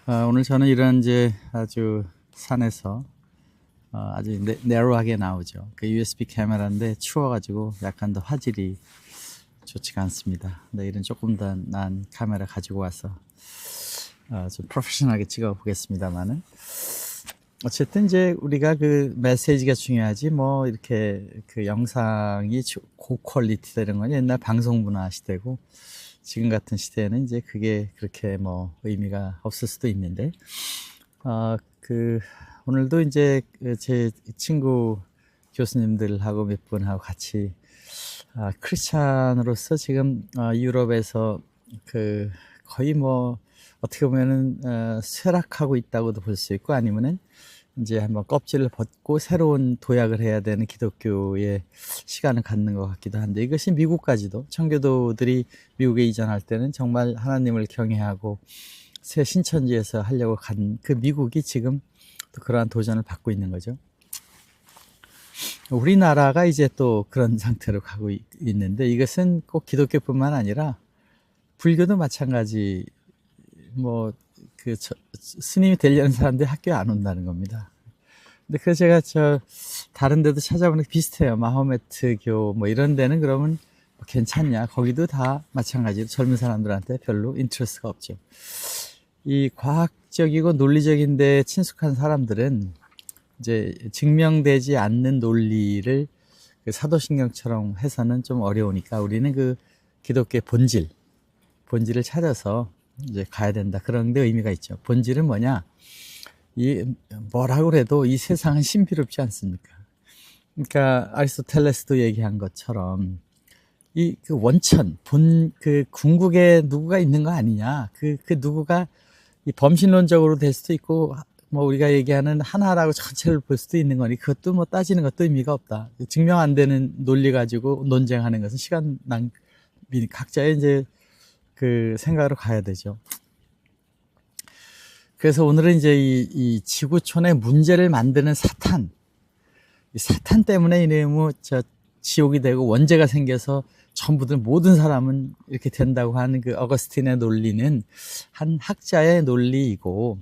오늘 저는 이런 이제 아주 산에서 아주 내로하게 나오죠. 그 USB 카메라인데 추워가지고 약간 더 화질이 좋지가 않습니다. 근데 이런 조금 더 난 카메라 가지고 와서 좀 프로페셔널하게 찍어 보겠습니다만은 어쨌든 이제 우리가 그 메시지가 중요하지 뭐 이렇게 그 영상이 고퀄리티 되는 건 옛날 방송 문화 시대고 지금 같은 시대에는 이제 그게 그렇게 뭐 의미가 없을 수도 있는데 그 오늘도 이제 제 친구 교수님들하고 몇 분하고 같이 크리스찬으로서 지금 유럽에서 그 거의 뭐 어떻게 보면은 쇠락하고 있다고도 볼 수 있고 아니면은 이제 한번 껍질을 벗고 새로운 도약을 해야 되는 기독교의 시간을 갖는 것 같기도 한데 이것이 미국까지도 청교도들이 미국에 이전할 때는 정말 하나님을 경외하고 새 신천지에서 하려고 간 그 미국이 지금 또 그러한 도전을 받고 있는 거죠. 우리나라가 이제 또 그런 상태로 가고 있는데 이것은 꼭 기독교뿐만 아니라 불교도 마찬가지. 뭐 그 스님이 되려는 사람들이 학교에 안 온다는 겁니다. 근데 그래서 제가 다른 데도 찾아보는 게 비슷해요. 마호메트교 뭐 이런 데는 그러면 뭐 괜찮냐? 거기도 다 마찬가지로 젊은 사람들한테 별로 인트레스가 없죠. 이 과학적이고 논리적인 데 친숙한 사람들은 이제 증명되지 않는 논리를 그 사도신경처럼 해서는 좀 어려우니까 우리는 그 기독교의 본질을 찾아서 이제 가야 된다. 그런 데 의미가 있죠. 본질은 뭐냐? 뭐라고 해도 이 세상은 신비롭지 않습니까? 그러니까 아리스토텔레스도 얘기한 것처럼 그 원천, 그 궁극에 누구가 있는 거 아니냐? 그 누구가 이 범신론적으로 될 수도 있고 뭐 우리가 얘기하는 하나라고 전체를 볼 수도 있는 거니 그것도 뭐 따지는 것도 의미가 없다. 증명 안 되는 논리 가지고 논쟁하는 것은 시간 낭비, 각자의 이제 그 생각으로 가야 되죠. 그래서 오늘은 이제 이 지구촌의 문제를 만드는 사탄, 이 사탄 때문에 이놈의 지옥이 되고 원죄가 생겨서 전부들 모든 사람은 이렇게 된다고 하는 그 어거스틴의 논리는 한 학자의 논리이고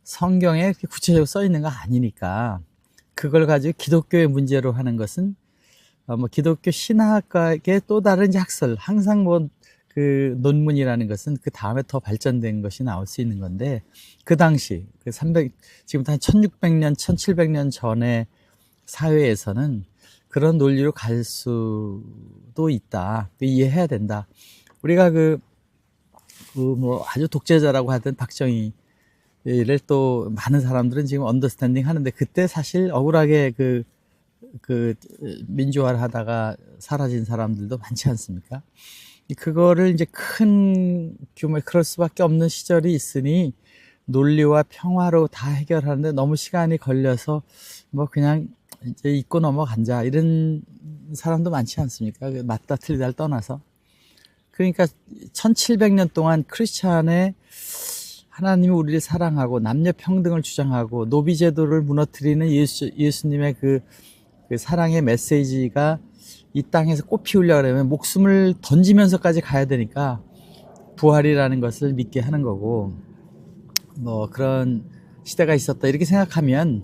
성경에 이렇게 구체적으로 써 있는 거 아니니까 그걸 가지고 기독교의 문제로 하는 것은 뭐 기독교 신학과의 또 다른 이제 학설, 항상 뭐 그 논문이라는 것은 그 다음에 더 발전된 것이 나올 수 있는 건데 그 당시 그 지금부터 한 1600년, 1700년 전의 사회에서는 그런 논리로 갈 수도 있다. 이해해야 된다. 우리가 뭐 아주 독재자라고 하던 박정희를 또 많은 사람들은 지금 언더스탠딩 하는데 그때 사실 억울하게 그 민주화를 하다가 사라진 사람들도 많지 않습니까? 그거를 이제 큰 규모의 그럴 수밖에 없는 시절이 있으니 논리와 평화로 다 해결하는데 너무 시간이 걸려서 뭐 그냥 이제 잊고 넘어간자 이런 사람도 많지 않습니까? 맞다 틀리다를 떠나서. 그러니까 1700년 동안 크리스찬의 하나님이 우리를 사랑하고 남녀 평등을 주장하고 노비 제도를 무너뜨리는 예수님의 그 사랑의 메시지가 이 땅에서 꽃 피우려고 하면 목숨을 던지면서까지 가야 되니까 부활이라는 것을 믿게 하는 거고 뭐 그런 시대가 있었다 이렇게 생각하면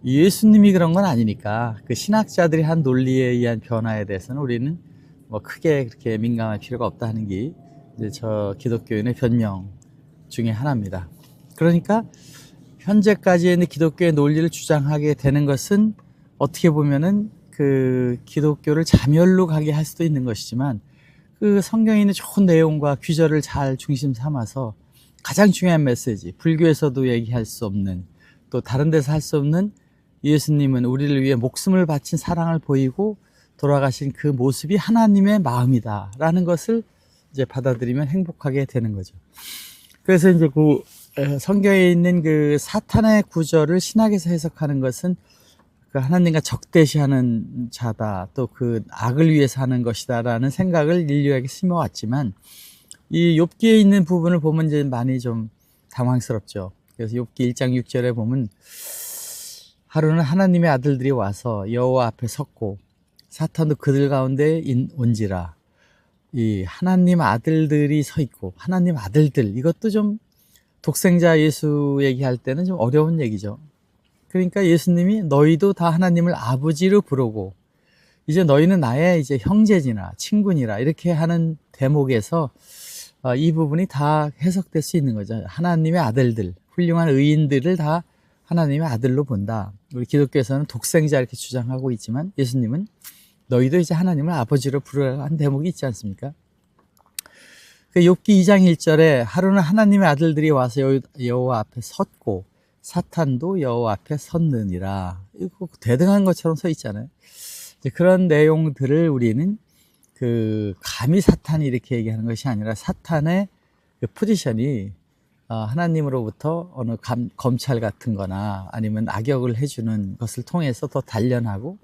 예수님이 그런 건 아니니까 그 신학자들이 한 논리에 의한 변화에 대해서는 우리는 뭐 크게 그렇게 민감할 필요가 없다 하는 게 이제 저 기독교인의 변명 중에 하나입니다. 그러니까 현재까지의 있는 기독교의 논리를 주장하게 되는 것은 어떻게 보면은 그 기독교를 자멸로 가게 할 수도 있는 것이지만 그 성경에 있는 좋은 내용과 귀절을 잘 중심 삼아서 가장 중요한 메시지, 불교에서도 얘기할 수 없는 또 다른 데서 할 수 없는 예수님은 우리를 위해 목숨을 바친 사랑을 보이고 돌아가신 그 모습이 하나님의 마음이다 라는 것을 이제 받아들이면 행복하게 되는 거죠. 그래서 이제 그 성경에 있는 그 사탄의 구절을 신학에서 해석하는 것은 그 하나님과 적대시하는 자다, 또 그 악을 위해서 하는 것이다라는 생각을 인류에게 심어왔지만 이 욥기에 있는 부분을 보면 이제 많이 좀 당황스럽죠. 그래서 욥기 1장 6절에 보면 하루는 하나님의 아들들이 와서 여호와 앞에 섰고 사탄도 그들 가운데 온지라. 이 하나님 아들들이 서 있고 하나님 아들들 이것도 좀 독생자 예수 얘기할 때는 좀 어려운 얘기죠. 그러니까 예수님이 너희도 다 하나님을 아버지로 부르고 이제 너희는 나의 이제 형제지나 친구니라 이렇게 하는 대목에서 이 부분이 다 해석될 수 있는 거죠. 하나님의 아들들, 훌륭한 의인들을 다 하나님의 아들로 본다. 우리 기독교에서는 독생자 이렇게 주장하고 있지만 예수님은 너희도 이제 하나님을 아버지로 부르라 한 대목이 있지 않습니까? 그 욥기 2장 1절에 하루는 하나님의 아들들이 와서 여호와 앞에 섰고 사탄도 여호와 앞에 섰느니라. 이거 대등한 것처럼 서 있잖아요. 이제 그런 내용들을 우리는 감히 사탄이 이렇게 얘기하는 것이 아니라 사탄의 그 포지션이 하나님으로부터 어느 검찰 같은 거나 아니면 악역을 해주는 것을 통해서 더 단련하고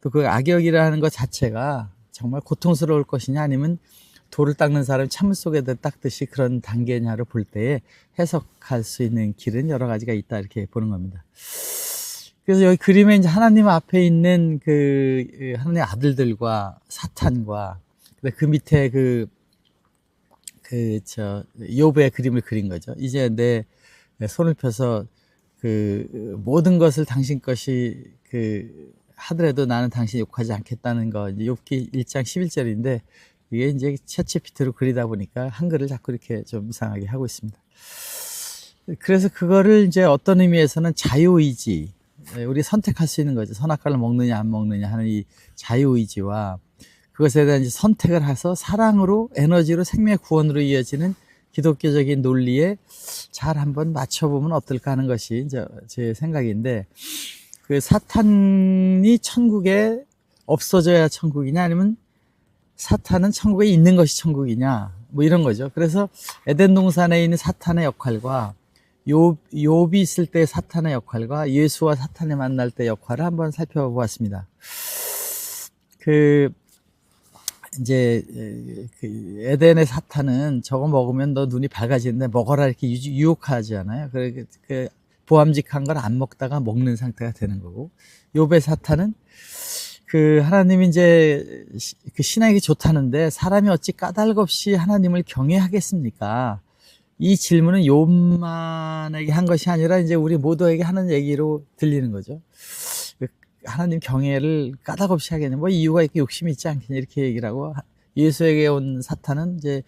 또 그 악역이라는 것 자체가 정말 고통스러울 것이냐 아니면 돌을 닦는 사람이 찬물 속에다 닦듯이 그런 단계냐를 볼 때에 해석할 수 있는 길은 여러 가지가 있다 이렇게 보는 겁니다. 그래서 여기 그림에 이제 하나님 앞에 있는 하나님의 아들들과 사탄과 그 밑에 욥의 그림을 그린 거죠. 이제 내 손을 펴서 모든 것을 당신 것이 하더라도 나는 당신 욕하지 않겠다는 거. 이제 욥기 1장 11절인데 이게 이제 챗GPT로 그리다 보니까 한글을 자꾸 이렇게 좀 이상하게 하고 있습니다. 그래서 그거를 이제 어떤 의미에서는 자유의지, 우리 선택할 수 있는 거죠. 선악과를 먹느냐 안 먹느냐 하는 이 자유의지와 그것에 대한 선택을 해서 사랑으로 에너지로 생명의 구원으로 이어지는 기독교적인 논리에 잘 한번 맞춰보면 어떨까 하는 것이 이제 제 생각인데 그 사탄이 천국에 없어져야 천국이냐 아니면 사탄은 천국에 있는 것이 천국이냐 뭐 이런 거죠. 그래서 에덴 동산에 있는 사탄의 역할과 욥이 있을 때 사탄의 역할과 예수와 사탄이 만날 때 역할을 한번 살펴보았습니다. 이제 에덴의 사탄은 저거 먹으면 너 눈이 밝아지는데 먹어라 이렇게 유혹하지 않아요. 보암직한 걸 안 먹다가 먹는 상태가 되는 거고 욥의 사탄은 하나님이 이제 신에게 좋다는데 사람이 어찌 까닭없이 하나님을 경외하겠습니까? 이 질문은 욥만에게 한 것이 아니라 이제 우리 모두에게 하는 얘기로 들리는 거죠. 하나님 경외를 까닭없이 하겠냐? 뭐 이유가 있고 욕심이 있지 않겠냐? 이렇게 얘기를 하고 예수에게 온 사탄은 이제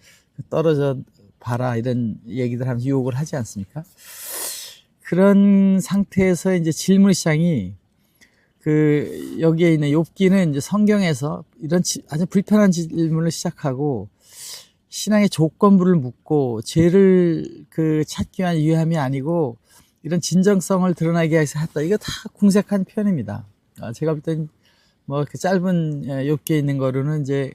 떨어져 봐라 이런 얘기들 하면서 유혹을 하지 않습니까? 그런 상태에서 이제 질문 시장이 여기에 있는 욥기는 이제 성경에서 이런 아주 불편한 질문을 시작하고 신앙의 조건부를 묻고 죄를 찾기 위한 유함이 아니고 이런 진정성을 드러나게 위해서 했다. 이거 다 궁색한 표현입니다. 제가 볼 땐 뭐 짧은 욥기에 있는 거로는 이제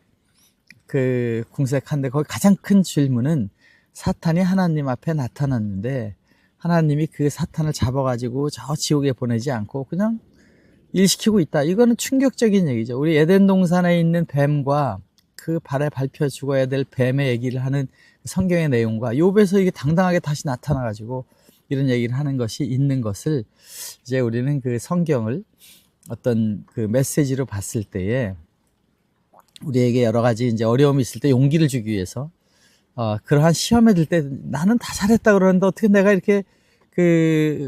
궁색한데 거기 가장 큰 질문은 사탄이 하나님 앞에 나타났는데 하나님이 사탄을 잡아가지고 저 지옥에 보내지 않고 그냥 일시키고 있다. 이거는 충격적인 얘기죠. 우리 에덴 동산에 있는 뱀과 발에 밟혀 죽어야 될 뱀의 얘기를 하는 성경의 내용과 욥에서 이게 당당하게 다시 나타나가지고 이런 얘기를 하는 것이 있는 것을 이제 우리는 성경을 어떤 메시지로 봤을 때에 우리에게 여러 가지 이제 어려움이 있을 때 용기를 주기 위해서 그러한 시험에 들 때 나는 다 잘했다 그러는데 어떻게 내가 이렇게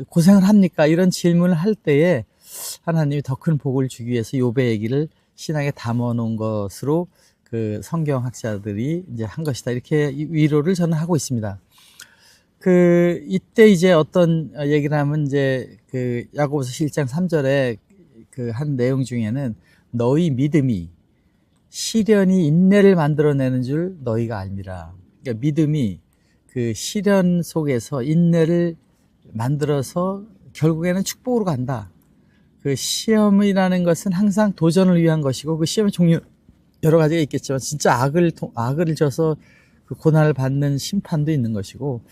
고생을 합니까? 이런 질문을 할 때에 하나님이 더 큰 복을 주기 위해서 욥의 얘기를 신앙에 담아 놓은 것으로 성경학자들이 이제 한 것이다. 이렇게 위로를 저는 하고 있습니다. 이때 이제 어떤 얘기를 하면 이제 야고보서 1장 3절에 한 내용 중에는 너희 믿음이 시련이 인내를 만들어내는 줄 너희가 알미라. 그러니까 믿음이 시련 속에서 인내를 만들어서 결국에는 축복으로 간다. 시험이라는 것은 항상 도전을 위한 것이고 그 시험의 종류 여러 가지가 있겠지만 진짜 악을 져서 고난을 받는 심판도 있는 것이고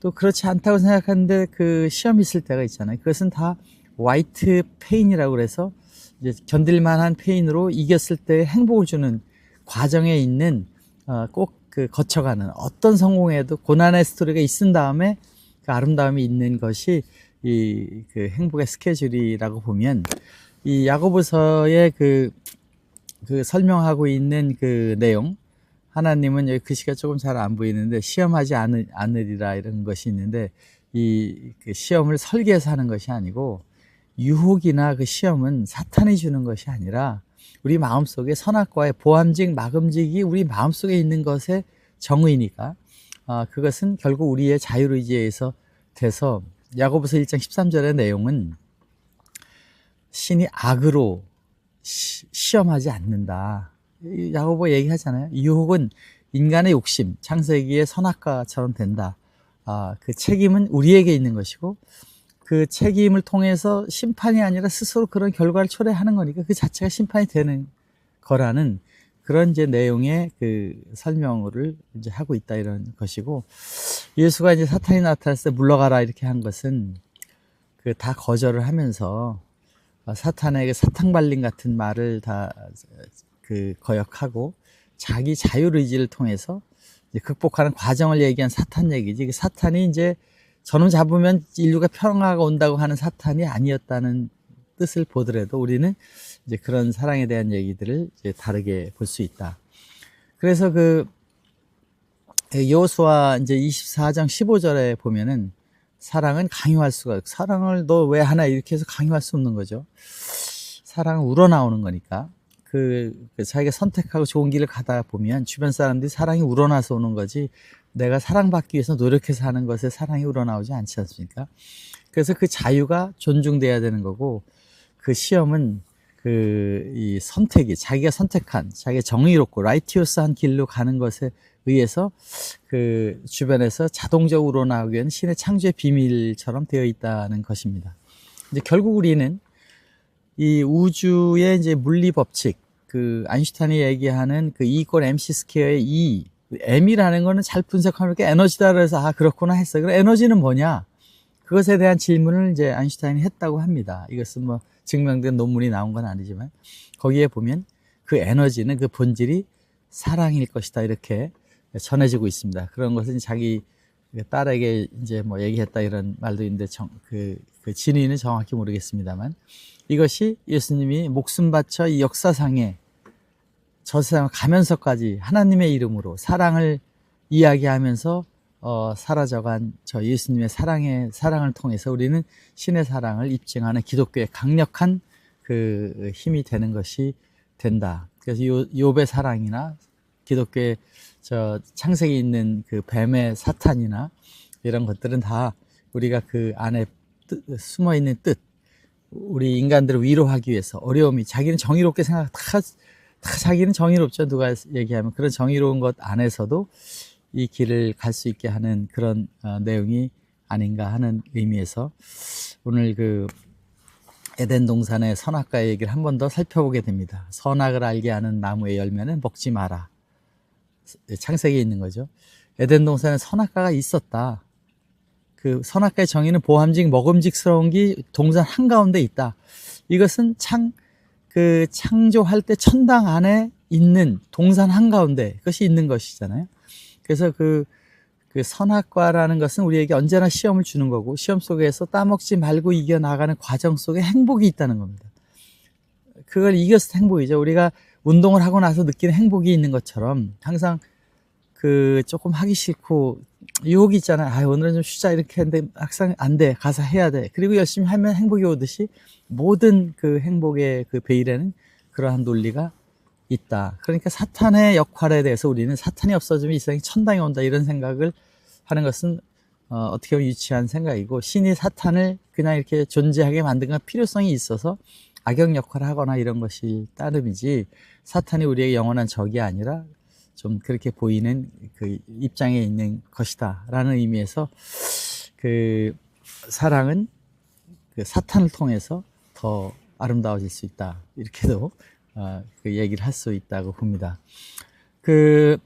또 그렇지 않다고 생각하는데 시험이 있을 때가 있잖아요. 그것은 다 화이트 페인이라고 그래서 이제 견딜만한 페인으로 이겼을 때 행복을 주는 과정에 있는 꼭 거쳐가는 어떤 성공에도 고난의 스토리가 있은 다음에 아름다움이 있는 것이 이 행복의 스케줄이라고 보면 이 야고보서의 설명하고 있는 내용 하나님은 여기 글씨가 조금 잘 안 보이는데 시험하지 않으리라 이런 것이 있는데 그 시험을 설계해서 하는 것이 아니고 유혹이나 그 시험은 사탄이 주는 것이 아니라 우리 마음속에 선악과의 보암직 막음직이 우리 마음속에 있는 것의 정의니까 그것은 결국 우리의 자유의지에서 돼서 야고보서 1장 13절의 내용은 신이 악으로 시험하지 않는다. 야고보 얘기하잖아요. 유혹은 인간의 욕심, 창세기의 선악과처럼 된다. 그 책임은 우리에게 있는 것이고 그 책임을 통해서 심판이 아니라 스스로 그런 결과를 초래하는 거니까 그 자체가 심판이 되는 거라는 그런 이제 내용의 그 설명을 이제 하고 있다 이런 것이고 예수가 이제 사탄이 나타났을 때 물러가라 이렇게 한 것은 그 다 거절을 하면서 사탄에게 사탕발림 같은 말을 다 그 거역하고 자기 자율의지를 통해서 이제 극복하는 과정을 얘기한 사탄 얘기지. 그 사탄이 이제 저놈 잡으면 인류가 평화가 온다고 하는 사탄이 아니었다는 뜻을 보더라도 우리는 이제 그런 사랑에 대한 얘기들을 이제 다르게 볼 수 있다. 그래서 그 여호수아 이제 24장 15절에 보면은 사랑은 강요할 수가 사랑을 너 왜 하나 이렇게 해서 강요할 수 없는 거죠. 사랑은 우러나오는 거니까 자기가 선택하고 좋은 길을 가다 보면 주변 사람들이 사랑이 우러나서 오는 거지 내가 사랑받기 위해서 노력해서 하는 것에 사랑이 우러나오지 않지 않습니까? 그래서 그 자유가 존중돼야 되는 거고 그 시험은 이 선택이 자기가 선택한 자기가 정의롭고 라이티오스한 길로 가는 것에 의해서 그 주변에서 자동적으로 나오게 하는 신의 창조의 비밀처럼 되어 있다는 것입니다. 이제 결국 우리는 이 우주의 이제 물리 법칙, 그 아인슈타인이 얘기하는 그 E = MC 스퀘어의 E, M이라는 거는 잘 분석하면 에너지다 그래서 그렇구나 했어요. 그럼 에너지는 뭐냐? 그것에 대한 질문을 이제 아인슈타인이 했다고 합니다. 이것은 뭐 증명된 논문이 나온 건 아니지만 거기에 보면 그 에너지는 그 본질이 사랑일 것이다 이렇게 전해지고 있습니다. 그런 것은 자기 딸에게 이제 뭐 얘기했다 이런 말도 있는데 그 진위는 정확히 모르겠습니다만 이것이 예수님이 목숨 바쳐 이 역사상에 저 세상 가면서까지 하나님의 이름으로 사랑을 이야기하면서 사라져간 저 예수님의 사랑을 통해서 우리는 신의 사랑을 입증하는 기독교의 강력한 그 힘이 되는 것이 된다. 그래서 욥의 사랑이나 기독교의 저 창세기에 있는 그 뱀의 사탄이나 이런 것들은 다 우리가 그 안에 숨어 있는 뜻, 우리 인간들을 위로하기 위해서 어려움이 자기는 정의롭게 다 자기는 정의롭죠. 누가 얘기하면 그런 정의로운 것 안에서도 이 길을 갈 수 있게 하는 그런 내용이 아닌가 하는 의미에서 오늘 그 에덴 동산의 선악과의 얘기를 한 번 더 살펴보게 됩니다. 선악을 알게 하는 나무의 열매는 먹지 마라. 창세기에 있는 거죠. 에덴 동산에 선악과가 있었다. 그 선악과의 정의는 보암직 먹음직스러운 게 동산 한가운데 있다. 이것은 창조할 때 천당 안에 있는 동산 한가운데 그것이 있는 것이잖아요. 그래서 그 선악과라는 것은 우리에게 언제나 시험을 주는 거고 시험 속에서 따먹지 말고 이겨나가는 과정 속에 행복이 있다는 겁니다. 그걸 이겼을 때 행복이죠. 우리가 운동을 하고 나서 느끼는 행복이 있는 것처럼 항상 그 조금 하기 싫고 유혹이 있잖아요. 오늘은 좀 쉬자 이렇게 했는데 막상 안 돼. 가서 해야 돼. 그리고 열심히 하면 행복이 오듯이 모든 그 행복의 그 베일에는 그러한 논리가 있다. 그러니까 사탄의 역할에 대해서 우리는 사탄이 없어지면 이 세상에 천당이 온다 이런 생각을 하는 것은 어떻게 보면 유치한 생각이고 신이 사탄을 그냥 이렇게 존재하게 만든 건 필요성이 있어서 악역 역할을 하거나 이런 것이 따름이지 사탄이 우리의 영원한 적이 아니라 좀 그렇게 보이는 그 입장에 있는 것이다 라는 의미에서 그 사랑은 그 사탄을 통해서 더 아름다워질 수 있다 이렇게도 그 얘기를 할 수 있다고 봅니다. 그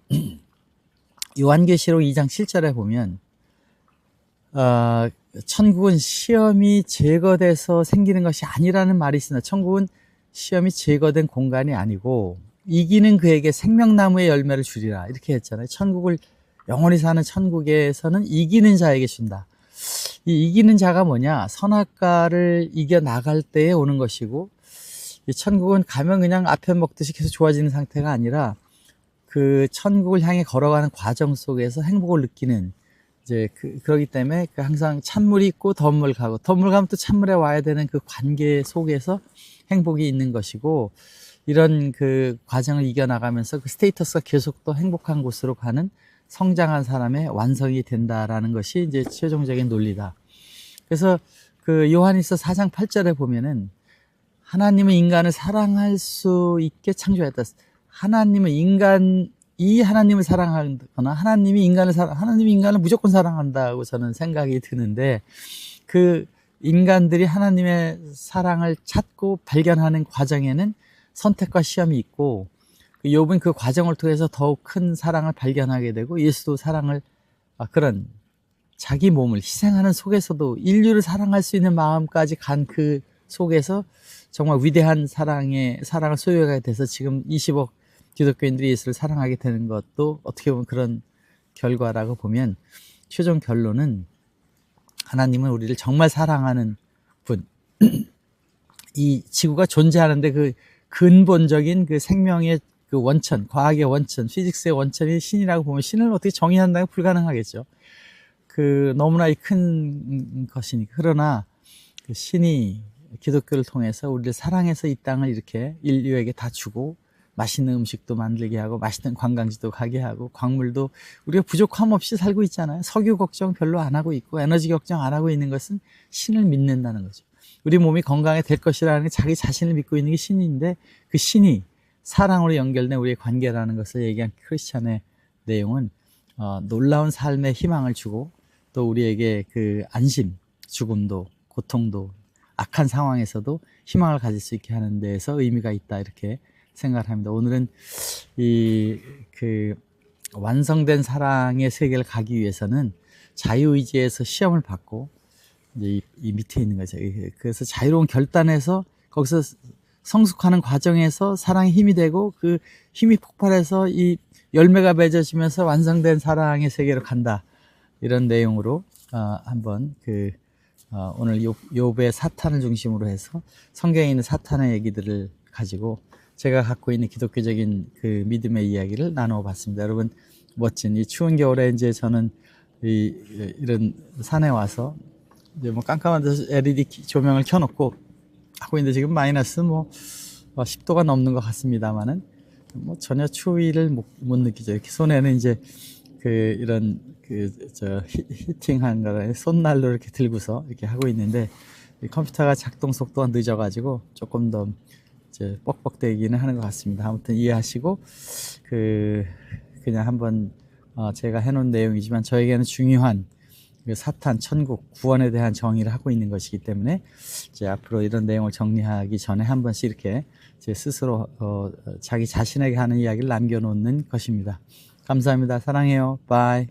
요한계시록 2장 7절에 보면 천국은 시험이 제거돼서 생기는 것이 아니라는 말이 있습니다. 천국은 시험이 제거된 공간이 아니고 이기는 그에게 생명나무의 열매를 주리라 이렇게 했잖아요. 천국을 영원히 사는 천국에서는 이기는 자에게 준다. 이 이기는 자가 뭐냐? 선악과를 이겨나갈 때에 오는 것이고 이 천국은 가면 그냥 앞에 먹듯이 계속 좋아지는 상태가 아니라 그 천국을 향해 걸어가는 과정 속에서 행복을 느끼는 이제 그러기 때문에 그 항상 찬물이 있고 덧물 가고 덧물 가면 또 찬물에 와야 되는 그 관계 속에서 행복이 있는 것이고 이런 그 과정을 이겨나가면서 그 스테이터스가 계속 또 행복한 곳으로 가는 성장한 사람의 완성이 된다라는 것이 이제 최종적인 논리다. 그래서 그 요한일서 4장 8절에 보면은 하나님은 인간을 사랑할 수 있게 창조했다. 하나님을 사랑하거나 하나님이 인간을 무조건 사랑한다고 저는 생각이 드는데 그 인간들이 하나님의 사랑을 찾고 발견하는 과정에는 선택과 시험이 있고 욥은 그 과정을 통해서 더욱 큰 사랑을 발견하게 되고 예수도 사랑을 그런 자기 몸을 희생하는 속에서도 인류를 사랑할 수 있는 마음까지 간 그 속에서 정말 위대한 사랑을 소유하게 돼서 지금 20억 기독교인들이 예수를 사랑하게 되는 것도 어떻게 보면 그런 결과라고 보면 최종 결론은 하나님은 우리를 정말 사랑하는 분. 이 지구가 존재하는데 그 근본적인 그 생명의 그 원천, 과학의 원천, 피직스의 원천이 신이라고 보면 신을 어떻게 정의한다는 게 불가능하겠죠. 그 너무나 큰 것이니까. 그러나 그 신이 기독교를 통해서 우리를 사랑해서 이 땅을 이렇게 인류에게 다 주고 맛있는 음식도 만들게 하고 맛있는 관광지도 가게 하고 광물도 우리가 부족함 없이 살고 있잖아요. 석유 걱정 별로 안 하고 있고 에너지 걱정 안 하고 있는 것은 신을 믿는다는 거죠. 우리 몸이 건강해 될 것이라는 게 자기 자신을 믿고 있는 게 신인데 그 신이 사랑으로 연결된 우리의 관계라는 것을 얘기한 크리스찬의 내용은 놀라운 삶의 희망을 주고 또 우리에게 그 안심, 죽음도 고통도 악한 상황에서도 희망을 가질 수 있게 하는 데에서 의미가 있다 이렇게 생각을 합니다. 오늘은 그 완성된 사랑의 세계를 가기 위해서는 자유의지에서 시험을 받고 이제 이 밑에 있는 거죠. 그래서 자유로운 결단에서 거기서 성숙하는 과정에서 사랑의 힘이 되고 그 힘이 폭발해서 이 열매가 맺어지면서 완성된 사랑의 세계로 간다. 이런 내용으로 한번 오늘 욥의 사탄을 중심으로 해서 성경에 있는 사탄의 얘기들을 가지고 제가 갖고 있는 기독교적인 그 믿음의 이야기를 나누어 봤습니다. 여러분 멋진 이 추운 겨울에 이제 저는 이런 산에 와서 이제 뭐 깜깜한 데서 LED 조명을 켜놓고 하고 있는데 지금 마이너스 10도가 넘는 것 같습니다만은 뭐 전혀 추위를 못 느끼죠. 이렇게 손에는 이제 이런 히팅한 거를 손난로 이렇게 들고서 이렇게 하고 있는데 이 컴퓨터가 작동 속도가 늦어가지고 조금 더 이제 뻑뻑대기는 하는 것 같습니다. 아무튼 이해하시고 그냥 한번 제가 해놓은 내용이지만 저에게는 중요한 사탄, 천국, 구원에 대한 정의를 하고 있는 것이기 때문에 이제 앞으로 이런 내용을 정리하기 전에 한 번씩 이렇게 제 스스로 자기 자신에게 하는 이야기를 남겨놓는 것입니다. 감사합니다. 사랑해요. 바이.